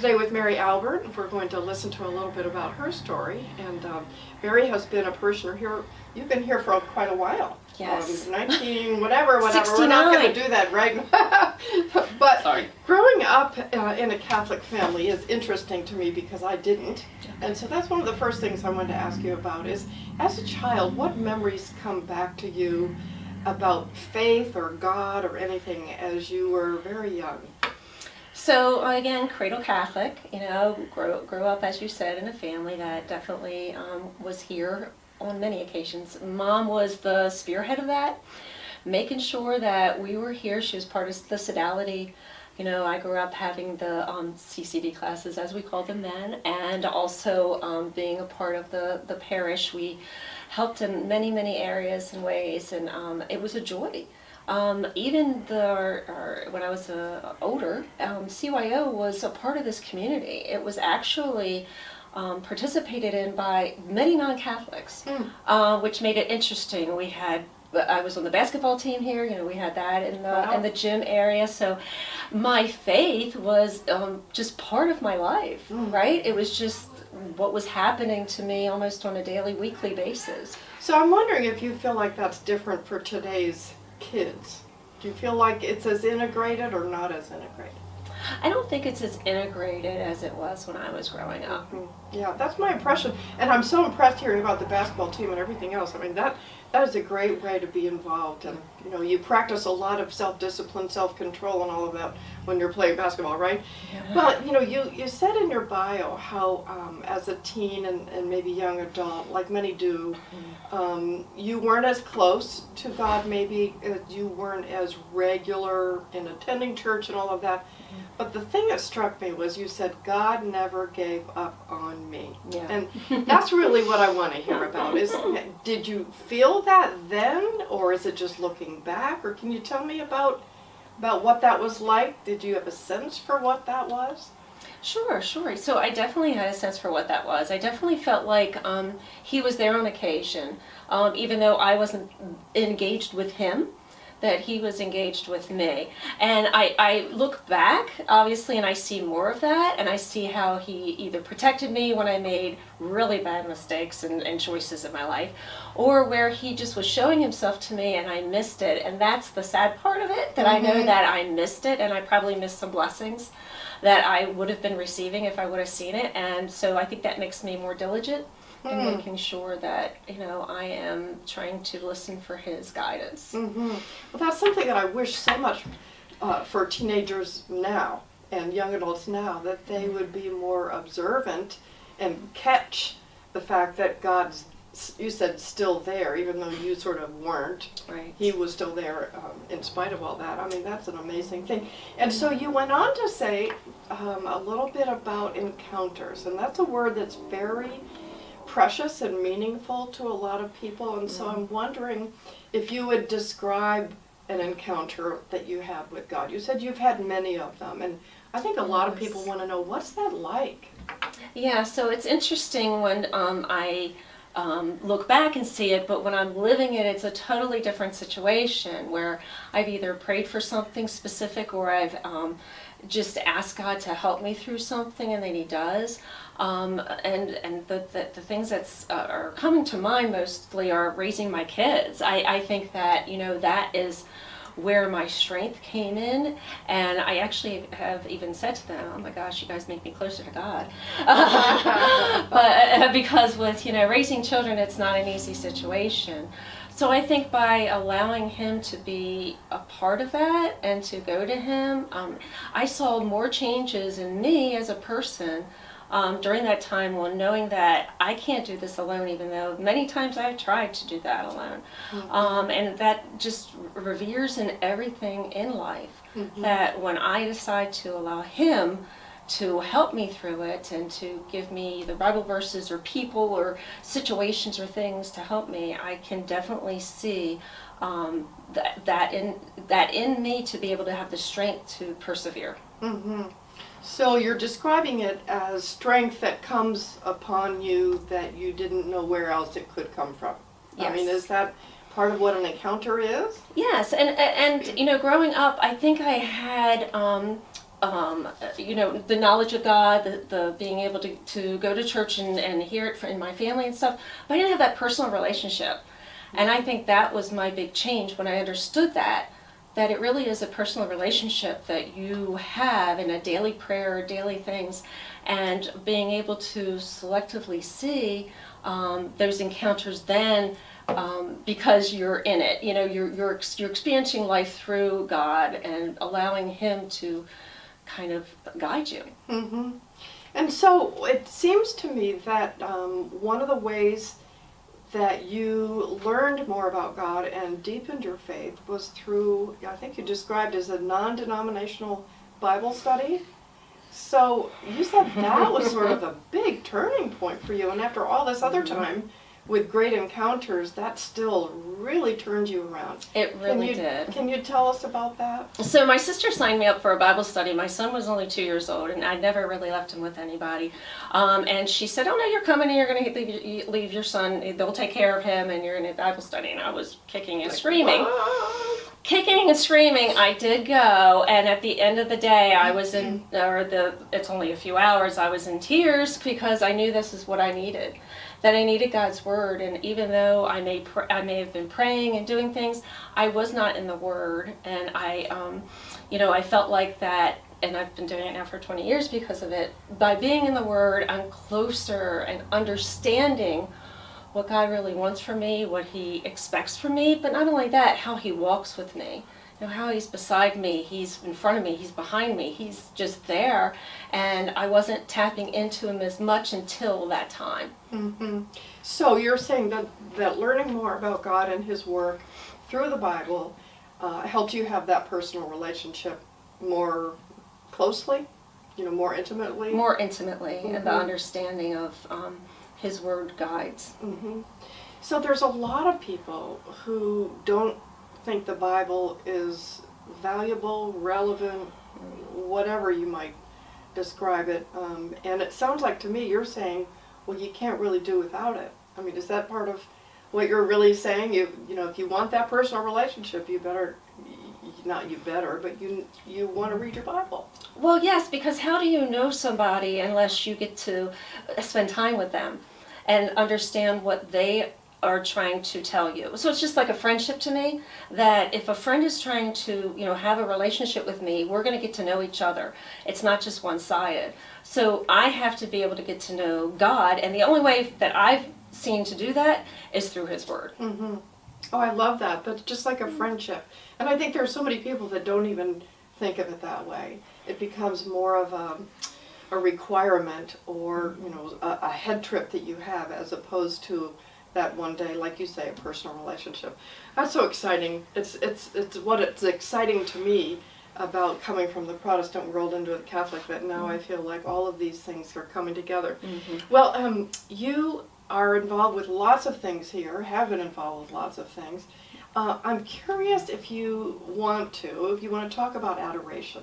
today with Mary Albert. We're going to listen to a little bit about her story. And Mary has been a parishioner here. You've been here for quite a while. Yes. 19, whatever. 69. We're not going to do that, right? But Sorry. growing up in a Catholic family is interesting to me because I didn't. And so that's one of the first things I wanted to ask you about is, as a child, what memories come back to you about faith or God or anything as you were very young? So again, cradle Catholic, grew up, as you said, in a family that definitely was here on many occasions. Mom was the spearhead of that, making sure that we were here. She was part of the sodality. I grew up having the CCD classes, as we called them then, and also being a part of the parish. We helped in many, many areas and ways, and it was a joy. Even when I was older, CYO was a part of this community. It was actually participated in by many non-Catholics, which made it interesting. I was on the basketball team here. We had that in the gym area. So my faith was just part of my life, right? It was just what was happening to me almost on a daily, weekly basis. So I'm wondering if you feel like that's different for today's kids. Do you feel like it's as integrated or not as integrated? I don't think it's as integrated as it was when I was growing up. Yeah, that's my impression. And I'm so impressed hearing about the basketball team and everything else. I mean, that is a great way to be involved. And, you practice a lot of self-discipline, self-control, and all of that when you're playing basketball, right? Yeah. Well, you said in your bio how as a teen and maybe young adult, like many do, you weren't as close to God, maybe you weren't as regular in attending church and all of that. But the thing that struck me was you said, God never gave up on me. Yeah. And that's really what I want to hear about. Did you feel that then, or is it just looking back? Or can you tell me about what that was like? Did you have a sense for what that was? Sure. So I definitely had a sense for what that was. I definitely felt like he was there on occasion, even though I wasn't engaged with him, that he was engaged with me. And I look back, obviously, and I see more of that, and I see how he either protected me when I made really bad mistakes and choices in my life, or where he just was showing himself to me and I missed it. And that's the sad part of it, that I know that I missed it, and I probably missed some blessings that I would have been receiving if I would have seen it. And so I think that makes me more diligent in making sure that, I am trying to listen for his guidance. Well, that's something that I wish so much for teenagers now and young adults now, that they would be more observant and catch the fact that God's, you said, still there, even though you sort of weren't. Right. He was still there in spite of all that. I mean, that's an amazing thing. And so you went on to say a little bit about encounters, and that's a word that's very precious and meaningful to a lot of people. And so I'm wondering if you would describe an encounter that you have with God. You said you've had many of them, and I think a lot of people want to know, what's that like? Yeah, so it's interesting when I look back and see it, but when I'm living it, it's a totally different situation where I've either prayed for something specific or I've just asked God to help me through something, and then He does. And the things that are coming to mind mostly are raising my kids. I think that, that is where my strength came in, and I actually have even said to them, oh my gosh, you guys make me closer to God. But because with, raising children, it's not an easy situation. So I think by allowing him to be a part of that and to go to him, I saw more changes in me as a person during that time, when knowing that I can't do this alone, even though many times I've tried to do that alone. And that just reveres in everything in life, that when I decide to allow him to help me through it and to give me the Bible verses or people or situations or things to help me, I can definitely see that in me to be able to have the strength to persevere. So you're describing it as strength that comes upon you that you didn't know where else it could come from. Yes. I mean, is that part of what an encounter is? Yes, and growing up, I think I had the knowledge of God, the being able to go to church and hear it in my family and stuff, but I didn't have that personal relationship. And I think that was my big change when I understood that it really is a personal relationship that you have in a daily prayer, daily things, and being able to selectively see those encounters then because you're in it. You're experiencing life through God and allowing Him to kind of guide you. Mm-hmm. And so it seems to me that one of the ways that you learned more about God and deepened your faith was through, I think you described as a non-denominational Bible study. So you said that was sort of a big turning point for you, and after all this other time with great encounters, that still really turned you around. It really did. Can you tell us about that? So my sister signed me up for a Bible study. My son was only 2 years old, and I never really left him with anybody. And she said, "Oh no, you're coming, and you're going to leave your son. They'll take care of him, and you're in a Bible study." And I was kicking and screaming. Kicking and screaming, I did go, and at the end of the day, I was it's only a few hours, I was in tears because I knew this is what I needed. That I needed God's Word, and even though I may have been praying and doing things, I was not in the Word, and I felt like that, and I've been doing it now for 20 years because of it. By being in the Word, I'm closer and understanding what God really wants from me, what He expects from me, but not only that, how He walks with me. How He's beside me, He's in front of me, He's behind me, He's just there, and I wasn't tapping into Him as much until that time. Mm-hmm. So you're saying that learning more about God and His work through the Bible helped you have that personal relationship more closely, more intimately? More intimately, and the understanding of His Word guides. Mm-hmm. So there's a lot of people who don't think the Bible is valuable, relevant, whatever you might describe it. And it sounds like to me you're saying, well, you can't really do without it. I mean, is that part of what you're really saying? If you want that personal relationship, you want to read your Bible. Well, yes, because how do you know somebody unless you get to spend time with them and understand what they are trying to tell you. So it's just like a friendship to me, that if a friend is trying to, have a relationship with me, we're going to get to know each other. It's not just one-sided. So I have to be able to get to know God, and the only way that I've seen to do that is through His Word. Mm-hmm. Oh, I love that. That's just like a friendship. And I think there are so many people that don't even think of it that way. It becomes more of a requirement or, a head trip that you have as opposed to that one day, like you say, a personal relationship. That's so exciting. It's exciting to me about coming from the Protestant world into the Catholic, that now I feel like all of these things are coming together. Mm-hmm. Well, you are involved with lots of things here, have been involved with lots of things. I'm curious if you want to talk about adoration,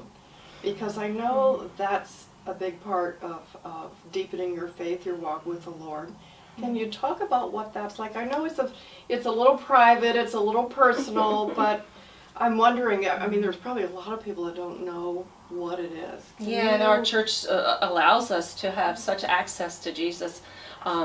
because I know that's a big part of deepening your faith, your walk with the Lord. Can you talk about what that's like? I know it's a little private, it's a little personal, but I'm wondering, there's probably a lot of people that don't know what it is. And our church allows us to have such access to Jesus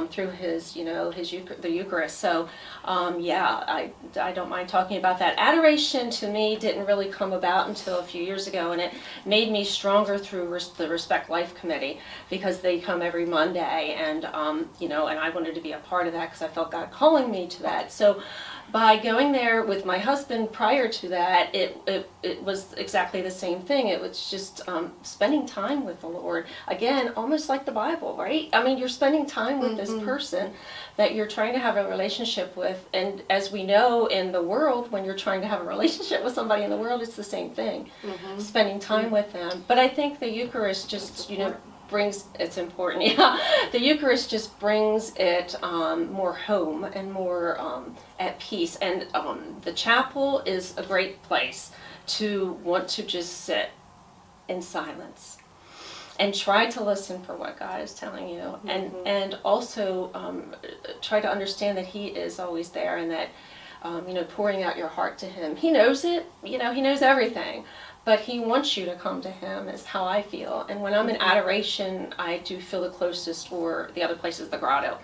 through the Eucharist. So, I don't mind talking about that. Adoration to me didn't really come about until a few years ago, and it made me stronger through the Respect Life Committee, because they come every Monday, and and I wanted to be a part of that because I felt God calling me to that. So, by going there with my husband prior to that, it was exactly the same thing. It was just spending time with the Lord. Again, almost like the Bible, right? You're spending time with this person that you're trying to have a relationship with. And as we know in the world, when you're trying to have a relationship with somebody in the world, it's the same thing. Mm-hmm. Spending time with them. But I think the Eucharist just, it's important, The Eucharist just brings it more home and more at peace. And the chapel is a great place to want to just sit in silence and try to listen for what God is telling you, and also try to understand that He is always there, and that pouring out your heart to him. He knows it, he knows everything, but he wants you to come to him is how I feel. And when I'm in adoration, I do feel the closest, or the other place is the grotto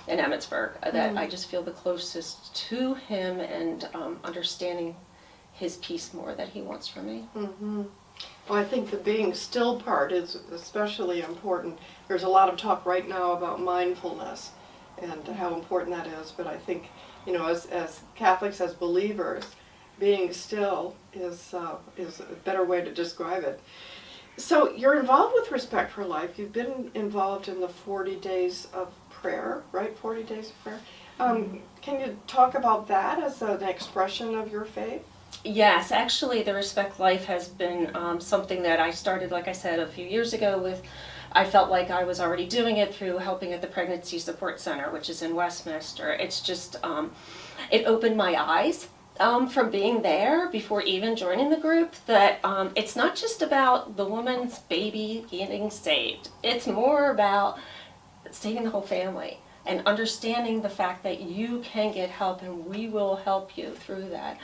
in Emmitsburg, that I just feel the closest to him and understanding his peace more that he wants for me. Well, I think the being still part is especially important. There's a lot of talk right now about mindfulness and how important that is, but I think, as Catholics, as believers, being still is a better way to describe it. So you're involved with Respect for Life. You've been involved in the 40 days of prayer, right? 40 days of prayer. Can you talk about that as an expression of your faith? Yes, actually, the Respect Life has been something that I started, like I said, a few years ago with. I felt like I was already doing it through helping at the Pregnancy Support Center, which is in Westminster. It's just, it opened my eyes from being there before even joining the group, that it's not just about the woman's baby getting saved. It's more about saving the whole family and understanding the fact that you can get help and we will help you through that.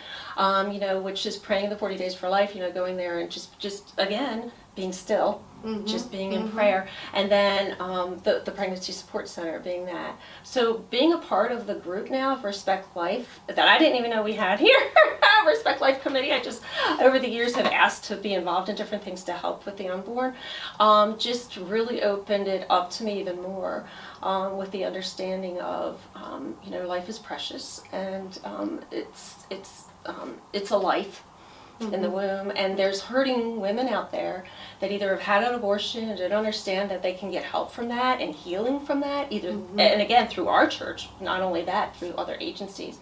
Which is praying the 40 days for life, going there and just again, being still, just being in prayer. And then the Pregnancy Support Center being that. So being a part of the group now of Respect Life, that I didn't even know we had here, Respect Life Committee, I just over the years have asked to be involved in different things to help with the unborn, just really opened it up to me even more, with the understanding of, life is precious, and it's a life in the womb, and there's hurting women out there that either have had an abortion and don't understand that they can get help from that and healing from that, either and again through our church, not only that, through other agencies,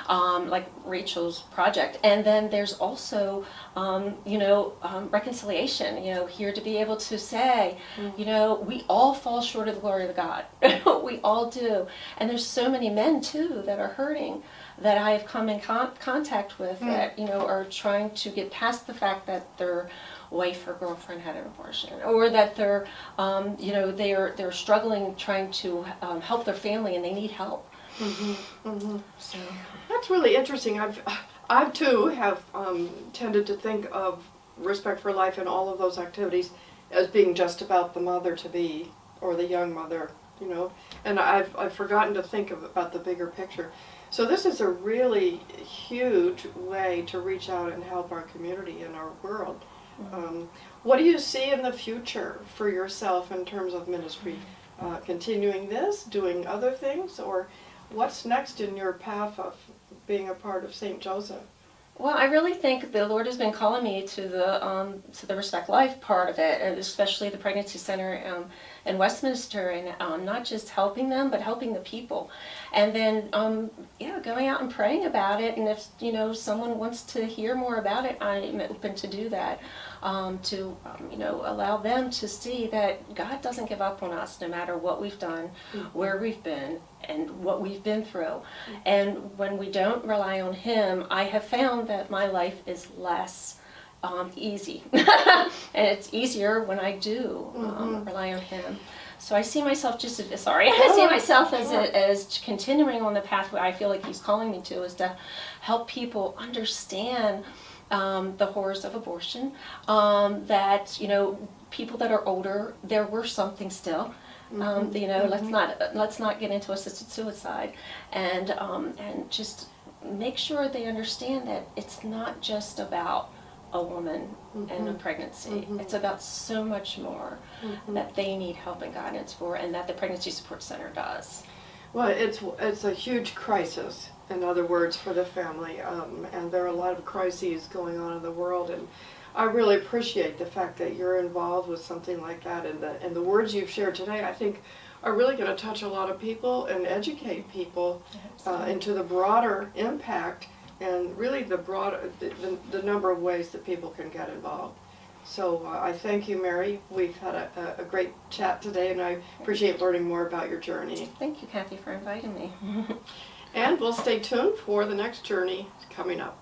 like Rachel's project. And then there's also reconciliation, here to be able to say, we all fall short of the glory of God. We all do. And there's so many men too that are hurting, that I have come in contact with, that are trying to get past the fact that their wife or girlfriend had an abortion, or that they're they're struggling trying to help their family and they need help. So that's really interesting. I've too have tended to think of Respect for Life and all of those activities as being just about the mother to be, or the young mother, and I've forgotten to think about the bigger picture. So this is a really huge way to reach out and help our community and our world. What do you see in the future for yourself in terms of ministry? Continuing this, doing other things, or what's next in your path of being a part of St. Joseph? Well, I really think the Lord has been calling me to the Respect Life part of it, and especially the Pregnancy Center in Westminster, and not just helping them, but helping the people. And then, going out and praying about it. And if someone wants to hear more about it, I'm open to do that. Allow them to see that God doesn't give up on us, no matter what we've done, where we've been, and what we've been through. And when we don't rely on Him, I have found that my life is less easy. And it's easier when I do rely on Him. So I see myself as continuing on the path where I feel like He's calling me to, is to help people understand the horrors of abortion, that people that are older, they're worth something still. Let's not get into assisted suicide, and just make sure they understand that it's not just about a woman and a pregnancy. It's about so much more that they need help and guidance for, and that the Pregnancy Support Center does. Well, it's a huge crisis, in other words, for the family, and there are a lot of crises going on in the world, and I really appreciate the fact that you're involved with something like that, and the words you've shared today, I think, are really going to touch a lot of people and educate people into the broader impact, and really the number of ways that people can get involved. So I thank you, Mary. We've had a great chat today, and I appreciate learning more about your journey. Thank you, Kathy, for inviting me. And we'll stay tuned for the next journey coming up.